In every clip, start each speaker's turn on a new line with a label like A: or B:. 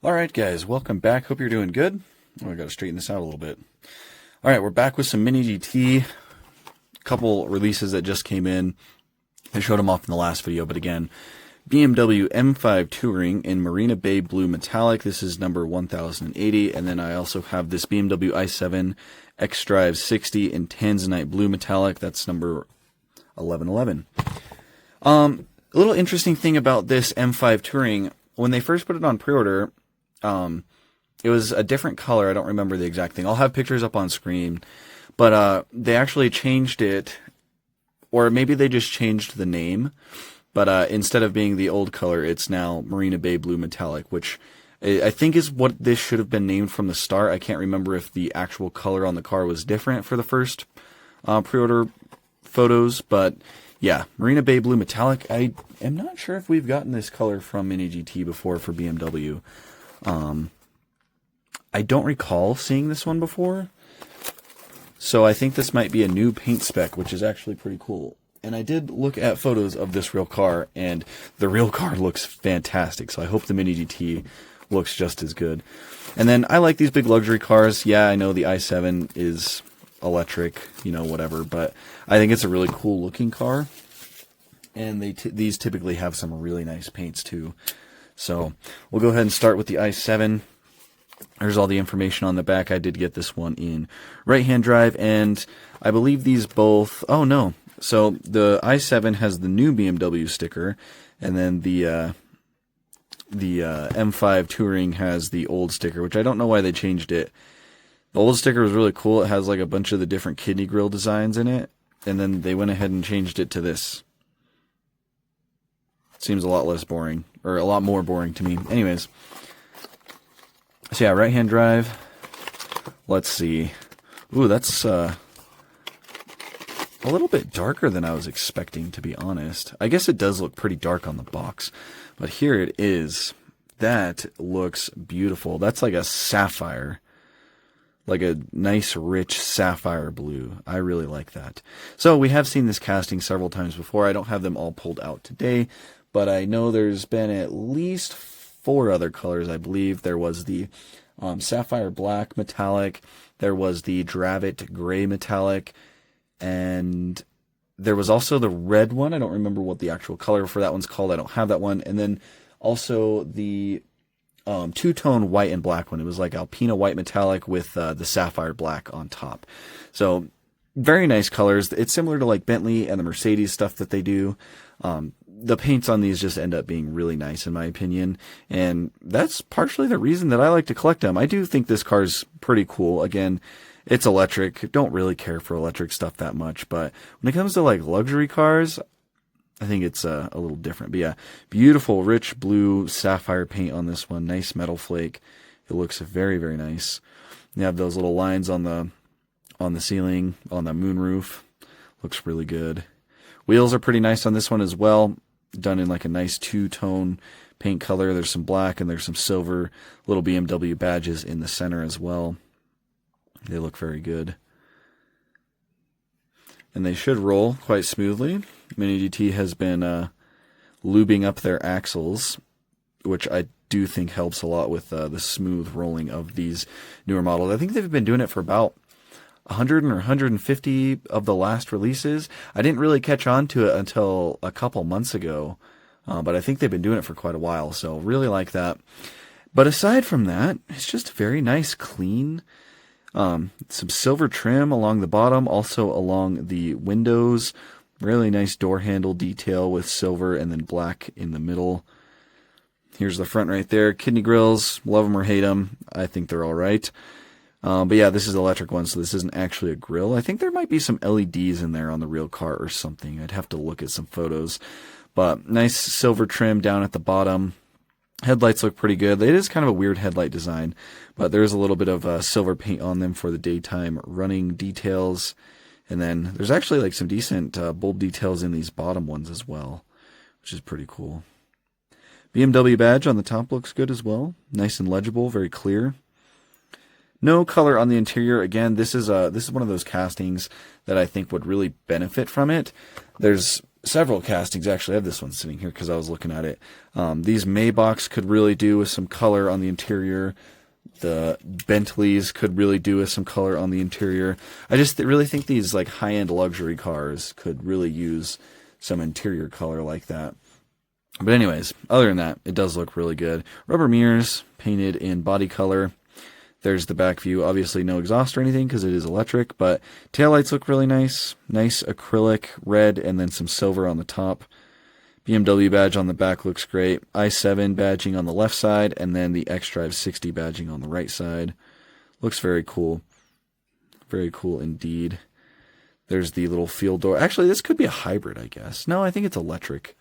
A: Alright guys, welcome back. Hope you're doing good. Oh, I gotta straighten this out a little bit. Alright, we're back with some Mini GT. Couple releases that just came in. I showed them off in the last video, but again, BMW M5 Touring in Marina Bay Blue Metallic. This is number 1080. And then I also have this BMW i7 xDrive60 in Tanzanite Blue Metallic. That's number 1111. A little interesting thing about this M5 Touring, when they first put it on pre-order, it was a different color. I don't remember the exact thing. I'll have pictures up on screen, but they actually changed it, or maybe they just changed the name. But instead of being the old color, it's now Marina Bay Blue Metallic, which I think is what this should have been named from the start. I can't remember if the actual color on the car was different for the first pre-order photos, but yeah, Marina Bay Blue Metallic. I am not sure if we've gotten this color from Mini GT before for BMW. I don't recall seeing this one before, so I think this might be a new paint spec, which is actually pretty cool. And I did look at photos of this real car, and the real car looks fantastic, so I hope the Mini GT looks just as good. And then I like these big luxury cars. Yeah, I know the i7 is electric, you know, whatever, but I think it's a really cool looking car. And these typically have some really nice paints too. So we'll go ahead and start with the i7. There's all the information on the back. I did get this one in right-hand drive, and I believe these both... Oh, no. So the i7 has the new BMW sticker, and then the M5 Touring has the old sticker, which I don't know why they changed it. The old sticker was really cool. It has like a bunch of the different kidney grill designs in it, and then they went ahead and changed it to this. Seems a lot less boring, or a lot more boring to me. Anyways, so yeah, right-hand drive. Let's see. Ooh, that's a little bit darker than I was expecting, to be honest. I guess it does look pretty dark on the box, but here it is. That looks beautiful. That's like a sapphire. Like a nice, rich sapphire blue. I really like that. So we have seen this casting several times before. I don't have them all pulled out today, but I know there's been at least 4 other colors. I believe there was the sapphire black metallic, there was the Dravit gray metallic, and there was also the red one. I don't remember what the actual color for that one's called. I don't have that one. And then also the two-tone white and black one. It was like Alpina white metallic with the sapphire black on top. So very nice colors. It's similar to like Bentley and the Mercedes stuff that they do. The paints on these just end up being really nice in my opinion, and that's partially the reason that I like to collect them. I do think this car's pretty cool. Again, it's electric. Don't really care for electric stuff that much, but when it comes to like luxury cars, I think it's a little different. But yeah, beautiful rich blue sapphire paint on this one. Nice metal flake. It looks very, very nice. You have those little lines on the ceiling, on the moonroof. Looks really good. Wheels are pretty nice on this one as well. Done in like a nice two-tone paint color. There's some black and there's some silver little BMW badges in the center as well. They look very good. And they should roll quite smoothly. Mini GT has been lubing up their axles, which I do think helps a lot with the smooth rolling of these newer models. I think they've been doing it for about 100 or 150 of the last releases. I didn't really catch on to it until a couple months ago, but I think they've been doing it for quite a while, so really like that. But aside from that, it's just very nice, clean. Some silver trim along the bottom, also along the windows. Really nice door handle detail with silver and then black in the middle. Here's the front right there. Kidney grills, love them or hate them. I think they're all right. But yeah, this is the electric one, so this isn't actually a grill. I think there might be some LEDs in there on the real car or something. I'd have to look at some photos. But nice silver trim down at the bottom. Headlights look pretty good. It is kind of a weird headlight design, but there is a little bit of silver paint on them for the daytime running details. And then there's actually like some decent bulb details in these bottom ones as well, which is pretty cool. BMW badge on the top looks good as well. Nice and legible, very clear. No color on the interior. Again, this is one of those castings that I think would really benefit from it. There's several castings. Actually, I have this one sitting here because I was looking at it. These Maybachs could really do with some color on the interior. The Bentleys could really do with some color on the interior. I just really think these like high-end luxury cars could really use some interior color like that. But anyways, other than that, it does look really good. Rubber mirrors painted in body color. There's the back view. Obviously no exhaust or anything because it is electric, but taillights look really nice. Nice acrylic red and then some silver on the top. BMW badge on the back looks great. i7 badging on the left side, and then the xDrive60 badging on the right side. Looks very cool. Very cool indeed. There's the little field door. Actually, this could be a hybrid, I guess. No, I think it's electric.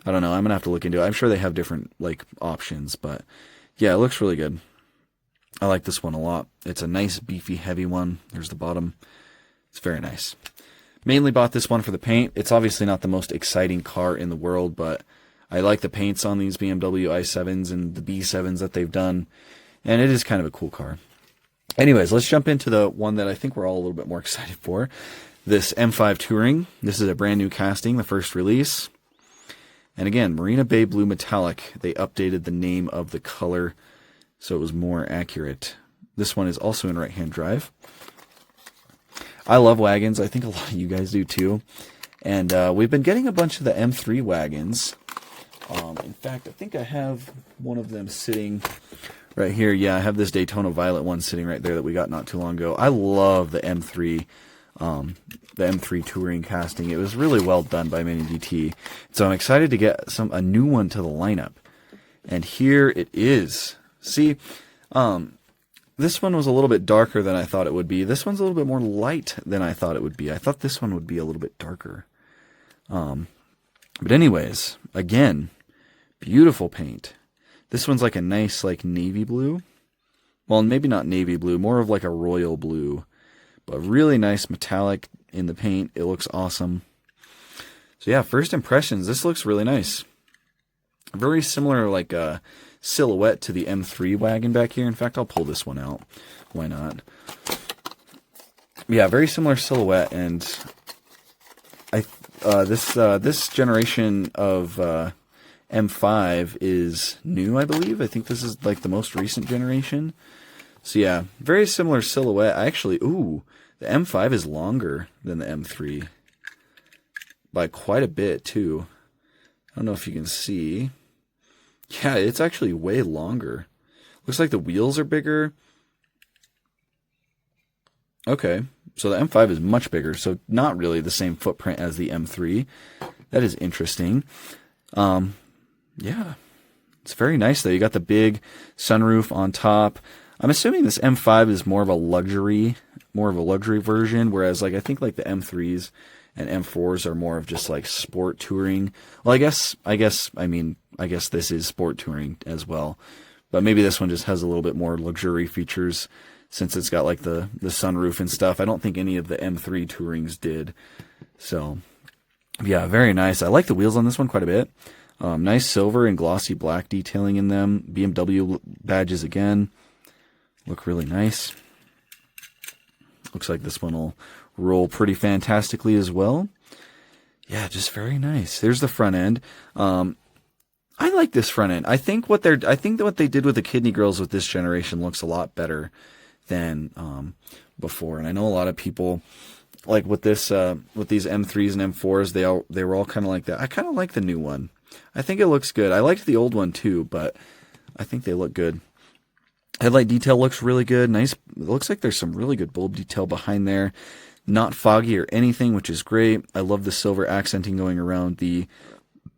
A: I don't know. I'm going to have to look into it. I'm sure they have different like options, but yeah, it looks really good. I like this one a lot. It's a nice, beefy, heavy one. There's the bottom. It's very nice. Mainly bought this one for the paint. It's obviously not the most exciting car in the world, but I like the paints on these BMW i7s and the B7s that they've done, and it is kind of a cool car. Anyways, let's jump into the one that I think we're all a little bit more excited for. This M5 Touring. This is a brand new casting, the first release. And again, Marina Bay Blue Metallic. They updated the name of the color so it was more accurate. This one is also in right-hand drive. I love wagons. I think a lot of you guys do too. And we've been getting a bunch of the M3 wagons. In fact, I think I have one of them sitting right here. Yeah, I have this Daytona Violet one sitting right there that we got not too long ago. I love the M3 Touring casting. It was really well done by Mini DT. So I'm excited to get a new one to the lineup. And here it is. See, this one was a little bit darker than I thought it would be. This one's a little bit more light than I thought it would be. I thought this one would be a little bit darker. But anyways, again, beautiful paint. This one's like a nice like navy blue. Well, maybe not navy blue, more of like a royal blue. But really nice metallic in the paint. It looks awesome. So yeah, first impressions, this looks really nice. Very similar like silhouette to the M3 wagon back here. In fact, I'll pull this one out. Why not? Yeah, very similar silhouette, and this generation of M5 is new, I believe. I think this is like the most recent generation. So yeah, very similar silhouette. The M5 is longer than the M3 by quite a bit too. I don't know if you can see. Yeah, it's actually way longer. Looks like the wheels are bigger. Okay, so the M5 is much bigger, so not really the same footprint as the M3. That is interesting. Yeah, it's very nice though. You got the big sunroof on top. I'm assuming this M5 is more of a luxury version, whereas like I think like the M3s and M4s are more of just like sport touring. Well, I guess this is sport touring as well, but maybe this one just has a little bit more luxury features since it's got like the sunroof and stuff. I don't think any of the M3 Tourings did. So yeah, very nice. I like the wheels on this one quite a bit. Nice silver and glossy black detailing in them. BMW badges again. Look really nice. Looks like this one will roll pretty fantastically as well. Yeah, just very nice. There's the front end. I like this front end. I think what they did with the kidney grills with this generation looks a lot better than before. And I know a lot of people like with these M3s and M4s, they were all kind of like that. I kind of like the new one. I think it looks good. I liked the old one too, but I think they look good. Headlight detail looks really good. Nice. It looks like there's some really good bulb detail behind there. Not foggy or anything, which is great. I love the silver accenting going around the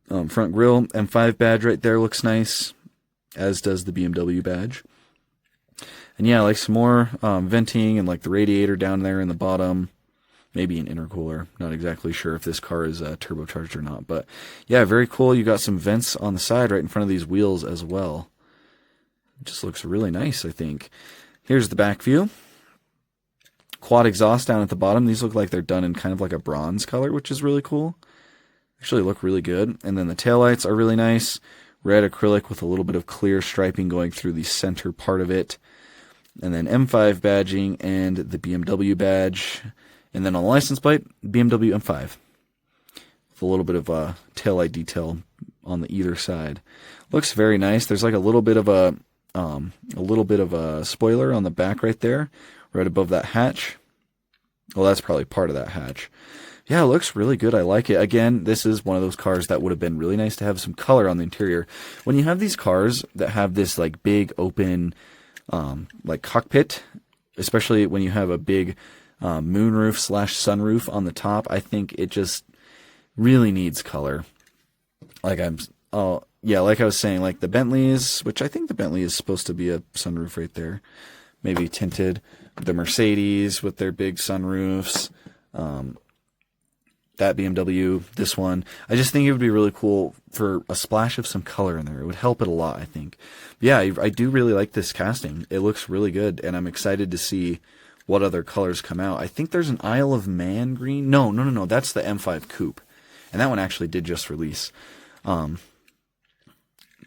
A: front grille. M5 badge right there looks nice, as does the BMW badge. And yeah, like some more venting and like the radiator down there in the bottom. Maybe an intercooler. Not exactly sure if this car is turbocharged or not. But yeah, very cool. You got some vents on the side right in front of these wheels as well. It just looks really nice, I think. Here's the back view. Quad exhaust down at the bottom. These look like they're done in kind of like a bronze color, which is really cool. Actually look really good. And then the taillights are really nice. Red acrylic with a little bit of clear striping going through the center part of it. And then M5 badging and the BMW badge. And then on the license plate, BMW M5. with a little bit of a taillight detail on the either side. Looks very nice. There's like a little bit of a spoiler on the back right there, right above that hatch. Well, that's probably part of that hatch. Yeah, it looks really good. I like it. Again, this is one of those cars that would have been really nice to have some color on the interior. When you have these cars that have this like big open like cockpit, especially when you have a big moonroof / sunroof on the top, I think it just really needs color. Like like I was saying, like the Bentleys, which I think the Bentley is supposed to be a sunroof right there, maybe tinted. The Mercedes with their big sunroofs, that BMW, this one. I just think it would be really cool for a splash of some color in there. It would help it a lot, I think. But yeah, I do really like this casting. It looks really good, and I'm excited to see what other colors come out. I think there's an Isle of Man green. No, that's the M5 Coupe, and that one actually did just release.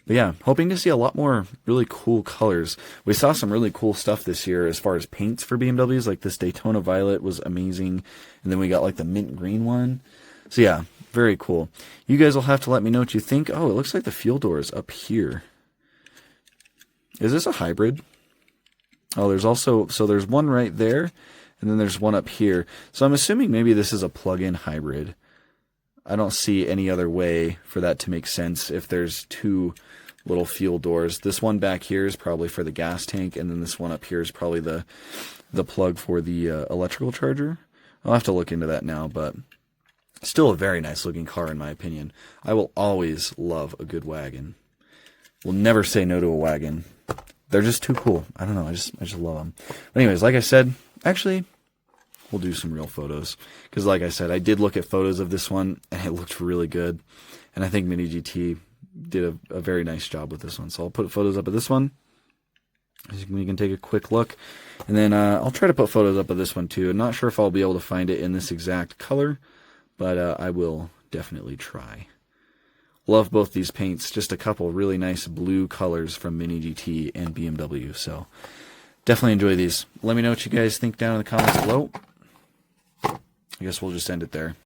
A: But yeah, hoping to see a lot more really cool colors. We saw some really cool stuff this year as far as paints for BMWs, like this Daytona Violet was amazing. And then we got like the mint green one. So yeah, very cool. You guys will have to let me know what you think. Oh, it looks like the fuel door is up here. Is this a hybrid? Oh, there's also, so there's one right there, and then there's one up here. So I'm assuming maybe this is a plug-in hybrid. I don't see any other way for that to make sense if there's two little fuel doors. This one back here is probably for the gas tank, and then this one up here is probably the plug for the electrical charger. I'll have to look into that now, but still a very nice looking car in my opinion. I will always love a good wagon. Will never say no to a wagon. They're just too cool. I don't know. I just love them. But anyways, like I said, actually, we'll do some real photos. Because like I said, I did look at photos of this one, and it looked really good. And I think Mini GT did a very nice job with this one. So I'll put photos up of this one. We can take a quick look. And then I'll try to put photos up of this one too. I'm not sure if I'll be able to find it in this exact color, but I will definitely try. Love both these paints. Just a couple really nice blue colors from Mini GT and BMW. So definitely enjoy these. Let me know what you guys think down in the comments below. I guess we'll just end it there.